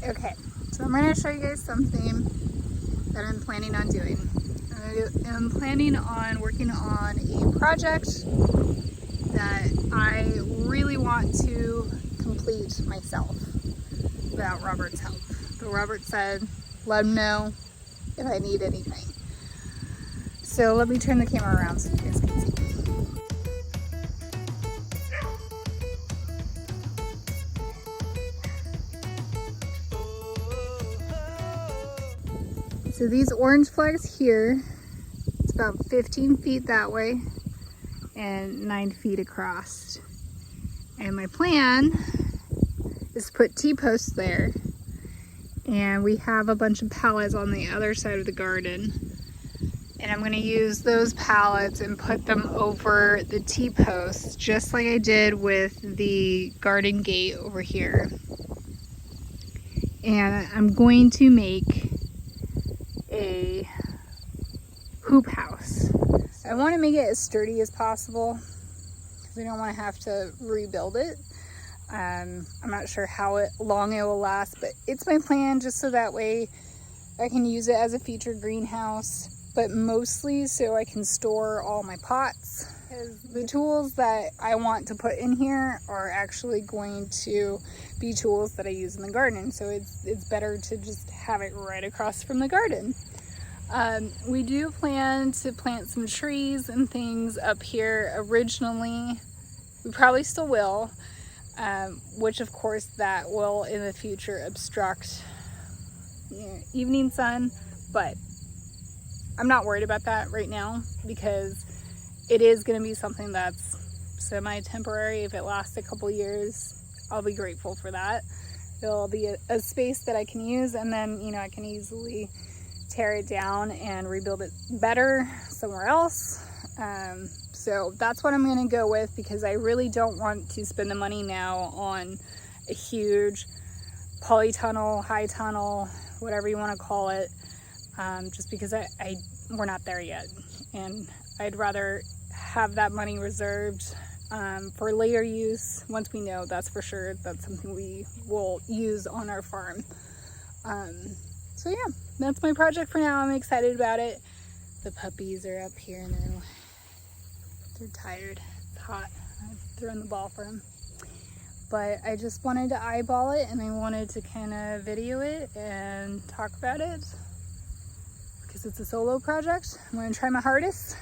Okay, so I'm going to show you guys something that I'm planning on doing. I'm planning on working on a project that I really want to complete myself without Robert's help. But Robert said, let him know if I need anything. So let me turn the camera around so you guys can see. So these orange flags here, it's about 15 feet that way and 9 feet across. And my plan is to put T-posts there. And we have a bunch of pallets on the other side of the garden. And I'm going to use those pallets and put them over the T-posts, just like I did with the garden gate over here. And I'm going to make a hoop house. I want to make it as sturdy as possible because I don't want to have to rebuild it. I'm not sure how long it will last, but it's my plan just so that way I can use it as a featured greenhouse, but mostly so I can store all my pots. Because the tools that I want to put in here are actually going to be tools that I use in the garden, so it's better to just have it right across from the garden. We do plan to plant some trees and things up here originally. We probably still will. Which of course that will in the future obstruct evening sun, but I'm not worried about that right now because it is going to be something that's semi-temporary. If it lasts a couple years, I'll be grateful for that. It'll be a space that I can use, and then I can easily tear it down and rebuild it better somewhere else. So that's what I'm going to go with because I really don't want to spend the money now on a huge polytunnel, high tunnel, whatever you want to call it, just because we're not there yet. And I'd rather have that money reserved for later use once we know that's for sure that's something we will use on our farm. So yeah, that's my project for now. I'm excited about it. The puppies are up here now. They're tired. It's hot. I've thrown the ball for them. But I just wanted to eyeball it and I wanted to kind of video it and talk about it because it's a solo project. I'm going to try my hardest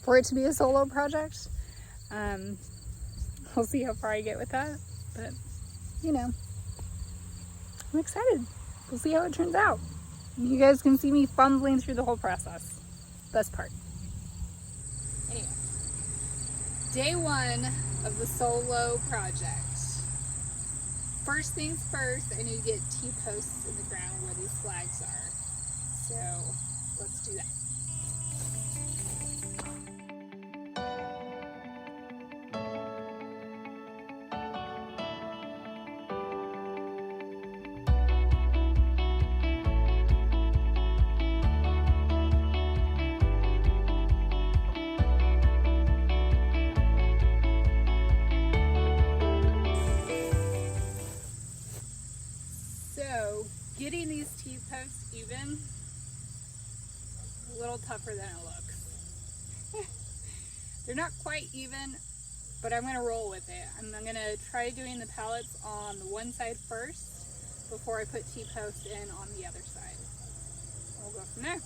for it to be a solo project. We'll see how far I get with that. But, I'm excited. We'll see how it turns out. You guys can see me fumbling through the whole process. Best part. Anyway. Day one of the solo project. First things first, I need to get T-posts in the ground where these flags are. So let's do that. Getting these T-posts even a little tougher than it looks. They're not quite even, but I'm going to roll with it. I'm going to try doing the pallets on the one side first before I put T-posts in on the other side. We'll go from there.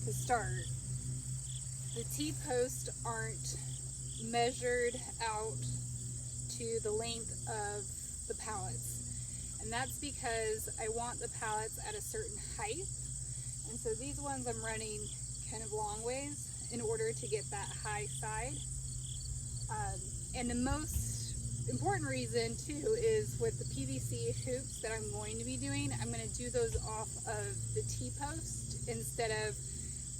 To start, the T-posts aren't measured out to the length of the pallets, and that's because I want the pallets at a certain height, and so these ones I'm running kind of long ways in order to get that high side. And the most important reason too is with the PVC hoops that I'm going to be doing, I'm going to do those off of the T-post instead of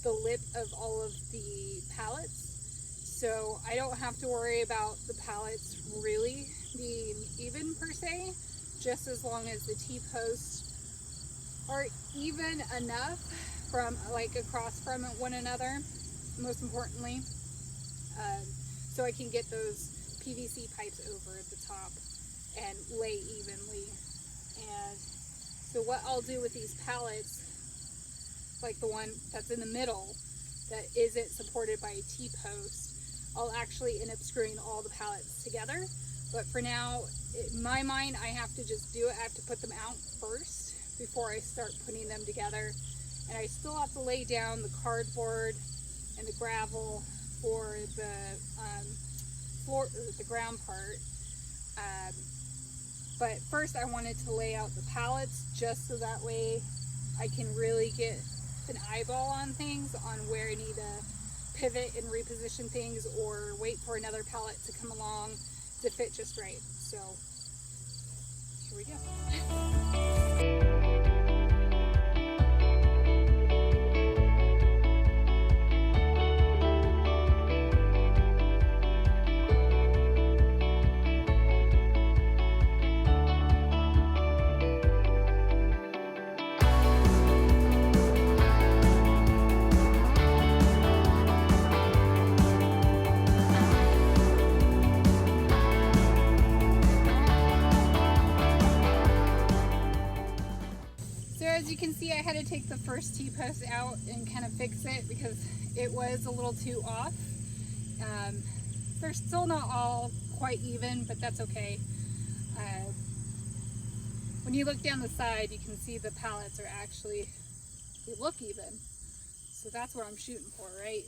the lip of all of the pallets, so I don't have to worry about the pallets really being even per se, just as long as the T-post are even enough from like across from one another, most importantly, so I can get those PVC pipes over at the top and lay evenly. And so what I'll do with these pallets, like the one that's in the middle that isn't supported by a T-post, I'll actually end up screwing all the pallets together. But for now, in my mind, I have to just do it. I have to put them out first before I start putting them together. And I still have to lay down the cardboard and the gravel for the floor, the ground part. But first I wanted to lay out the pallets just so that way I can really get an eyeball on things, on where I need to pivot and reposition things or wait for another pallet to come along to fit just right. So here we go. As you can see, I had to take the first T-post out and kind of fix it because it was a little too off. They're still not all quite even, but that's okay. When you look down the side, you can see the pallets are actually, they look even. So that's what I'm shooting for, right?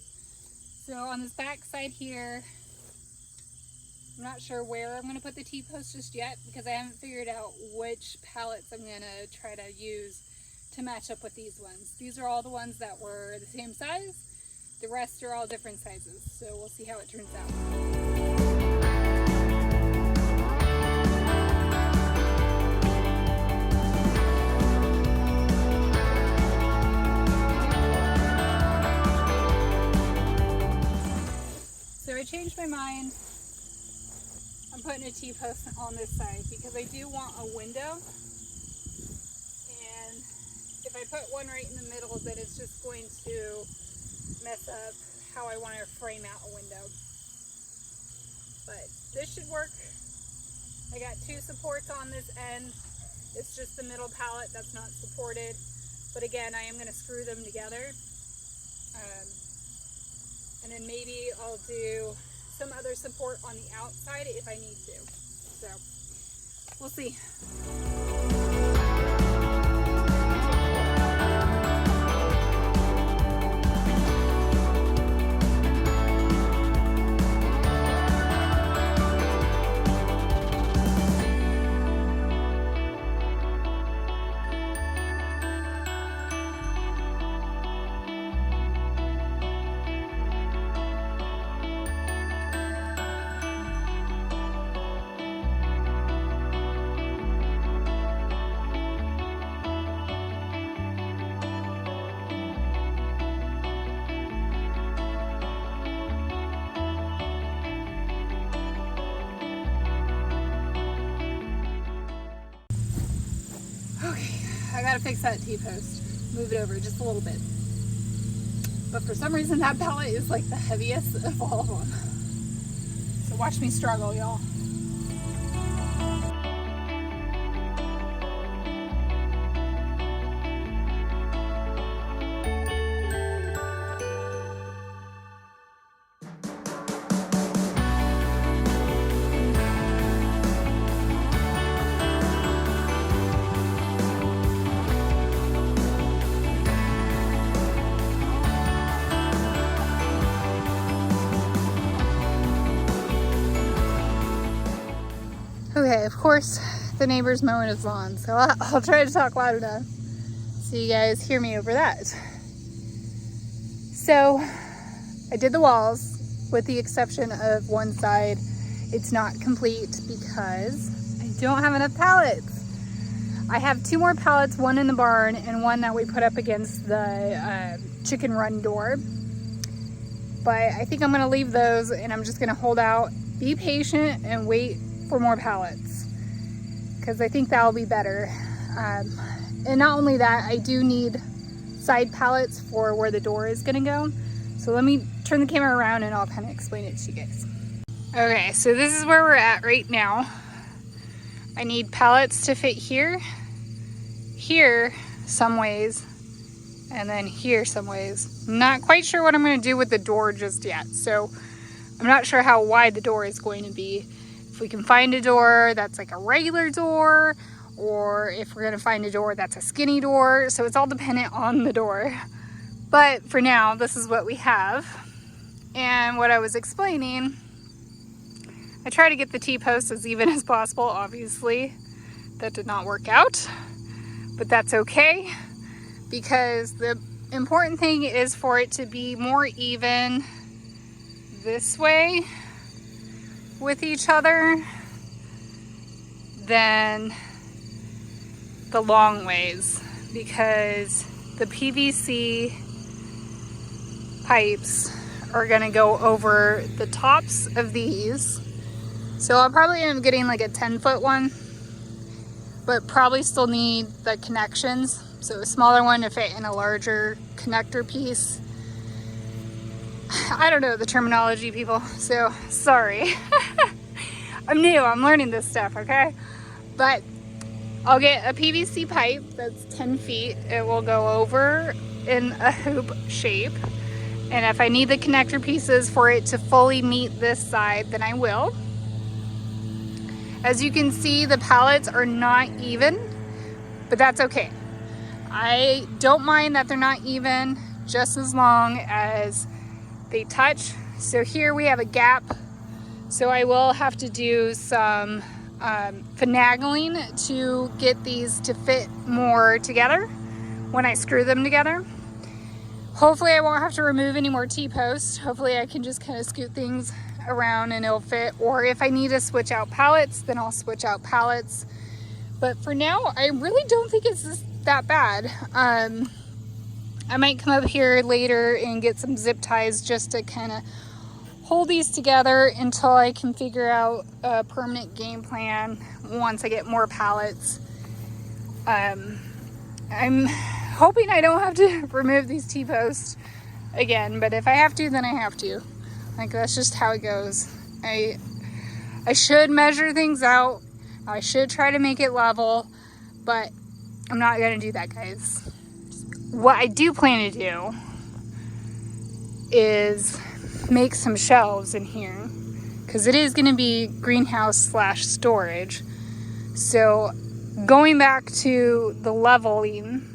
So on this back side here, I'm not sure where I'm going to put the T-post just yet because I haven't figured out which pallets I'm going to try to use to match up with these ones. These are all the ones that were the same size. The rest are all different sizes. So we'll see how it turns out. So I changed my mind. I'm putting a T-post on this side because I do want a window. And if I put one right in the middle, then it's just going to mess up how I want to frame out a window. But this should work. I got two supports on this end. It's just the middle pallet that's not supported. But again, I am going to screw them together. And then maybe I'll do some other support on the outside if I need to. So we'll see. I gotta fix that T-post. Move it over just a little bit. But for some reason that pallet is like the heaviest of all of them. So watch me struggle, y'all. Okay, of course, the neighbor's mowing his lawn, so I'll try to talk loud enough so you guys hear me over that. So, I did the walls, with the exception of one side. It's not complete because I don't have enough pallets. I have two more pallets, one in the barn and one that we put up against the chicken run door. But I think I'm gonna leave those and I'm just gonna hold out, be patient, and wait for more pallets because I think that'll be better. And not only that, I do need side pallets for where the door is gonna go. So let me turn the camera around and I'll kind of explain it to you guys. Okay, so this is where we're at right now. I need pallets to fit here, here some ways, and then here some ways. I'm not quite sure what I'm gonna do with the door just yet. So I'm not sure how wide the door is going to be. If we can find a door that's like a regular door, or if we're gonna find a door that's a skinny door. So it's all dependent on the door. But for now, this is what we have. And what I was explaining, I try to get the T-posts as even as possible. Obviously, that did not work out, but that's okay, because the important thing is for it to be more even this way with each other than the long ways, because the PVC pipes are gonna go over the tops of these. So I'll probably end up getting like a 10-foot one, but probably still need the connections. So a smaller one to fit in a larger connector piece. I don't know the terminology, people, so sorry. I'm new, I'm learning this stuff, okay? But I'll get a PVC pipe that's 10 feet. It will go over in a hoop shape. And if I need the connector pieces for it to fully meet this side, then I will. As you can see, the pallets are not even, but that's okay. I don't mind that they're not even, just as long as they touch. So here we have a gap. So I will have to do some finagling to get these to fit more together when I screw them together. Hopefully I won't have to remove any more T-posts. Hopefully I can just kind of scoot things around and it'll fit. Or if I need to switch out pallets, then I'll switch out pallets. But for now, I really don't think it's that bad. I might come up here later and get some zip ties just to kind of hold these together until I can figure out a permanent game plan once I get more pallets. I'm hoping I don't have to remove these T-posts again, but if I have to, then I have to. Like, that's just how it goes. I should measure things out. I should try to make it level, but I'm not gonna do that, guys. What I do plan to do is make some shelves in here, because it is gonna be greenhouse / storage. So going back to the leveling,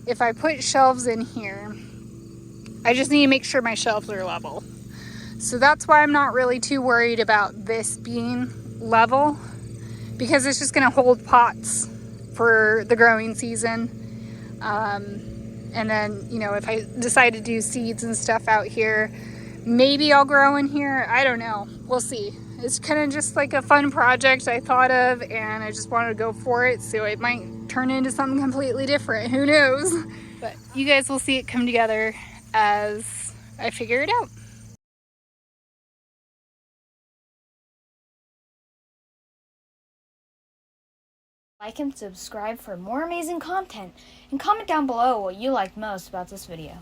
if I put shelves in here, I just need to make sure my shelves are level. So that's why I'm not really too worried about this being level, because it's just gonna hold pots for the growing season. And then, you know, if I decide to do seeds and stuff out here, maybe I'll grow in here. I don't know. We'll see. It's kind of just like a fun project I thought of, and I just wanted to go for it. So it might turn into something completely different. Who knows? But you guys will see it come together as I figure it out. Like and subscribe for more amazing content, and comment down below what you liked most about this video.